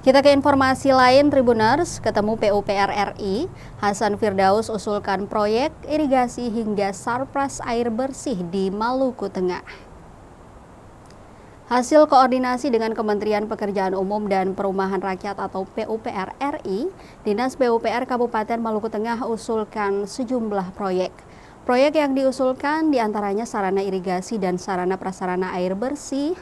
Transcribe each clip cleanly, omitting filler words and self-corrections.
Kita ke informasi lain, Tribuners, ketemu PUPR RI, Hasan Firdaus usulkan proyek irigasi hingga surplus air bersih di Maluku Tengah. Hasil koordinasi dengan Kementerian Pekerjaan Umum dan Perumahan Rakyat atau PUPR RI, Dinas PUPR Kabupaten Maluku Tengah usulkan sejumlah proyek. Proyek yang diusulkan diantaranya sarana irigasi dan sarana prasarana air bersih,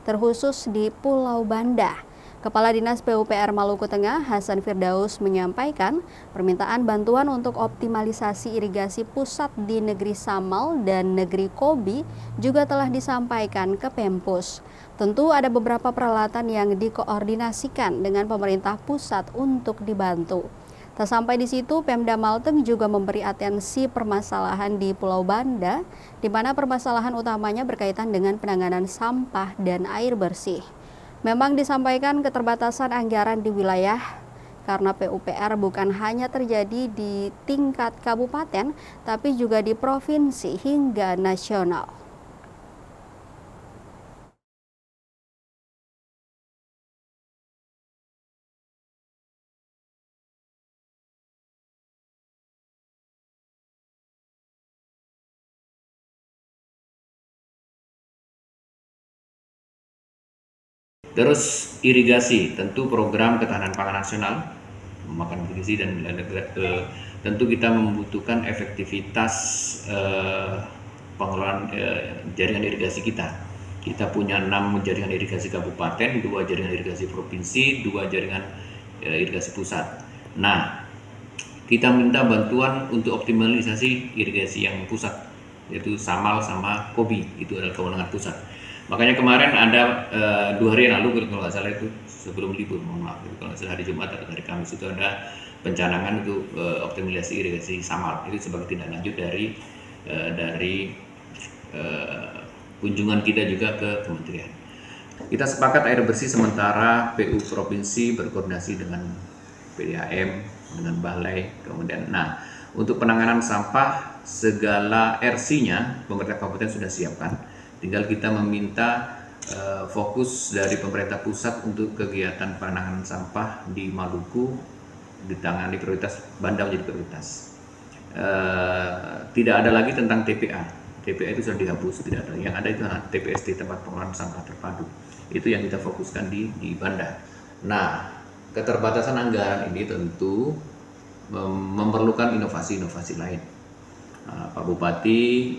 terkhusus di Pulau Banda. Kepala Dinas PUPR Maluku Tengah, Hasan Firdaus, menyampaikan permintaan bantuan untuk optimalisasi irigasi pusat di Negeri Samal dan Negeri Kobi juga telah disampaikan ke Pempus. Tentu ada beberapa peralatan yang dikoordinasikan dengan pemerintah pusat untuk dibantu. Tak sampai di situ, Pemda Malteng juga memberi atensi permasalahan di Pulau Banda, di mana permasalahan utamanya berkaitan dengan penanganan sampah dan air bersih. Memang disampaikan keterbatasan anggaran di wilayah karena PUPR bukan hanya terjadi di tingkat kabupaten, tapi juga di provinsi hingga nasional. Terus irigasi, tentu program ketahanan pangan nasional, memakan gizi dan tentu kita membutuhkan efektivitas pengelolaan jaringan irigasi kita. Kita punya 6 jaringan irigasi kabupaten, 2 jaringan irigasi provinsi, 2 jaringan irigasi pusat. Nah, kita minta bantuan untuk optimalisasi irigasi yang pusat, yaitu Samal sama Kobi, itu adalah kewenangan pusat. Makanya kemarin ada 2 hari yang lalu, kalau nggak salah itu sebelum libur, mohon maaf, kalau nggak salah hari Jumat atau hari Kamis itu ada pencanangan untuk optimalisasi irigasi Samal. Itu sebagai tindak lanjut dari kunjungan kita juga ke kementerian. Kita sepakat air bersih sementara PU provinsi berkoordinasi dengan PDAM, dengan balai, kemudian untuk penanganan sampah segala RC-nya pemerintah kabupaten sudah siapkan. Tinggal kita meminta fokus dari pemerintah pusat untuk kegiatan penanganan sampah di Maluku ditangani prioritas, Banda menjadi prioritas. Tidak ada lagi tentang TPA. TPA itu sudah dihapus, tidak ada. Yang ada itu TPST, tempat pengelolaan sampah terpadu. Itu yang kita fokuskan di Banda. Nah, keterbatasan anggaran ini tentu memerlukan inovasi-inovasi lain. Pak Bupati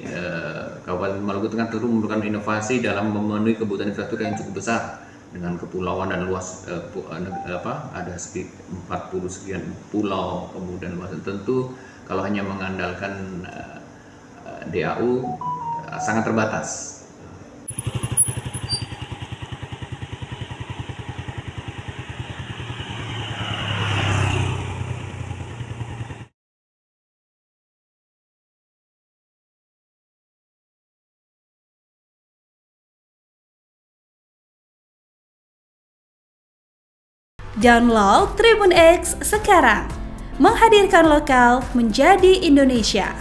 Kabupaten Maluku Tengah tentu memerlukan inovasi dalam memenuhi kebutuhan infrastruktur yang cukup besar dengan kepulauan dan luas ada 40 sekian pulau, kemudian luas. Tentu kalau hanya mengandalkan DAU sangat terbatas. Download Tribun X sekarang, menghadirkan lokal menjadi Indonesia.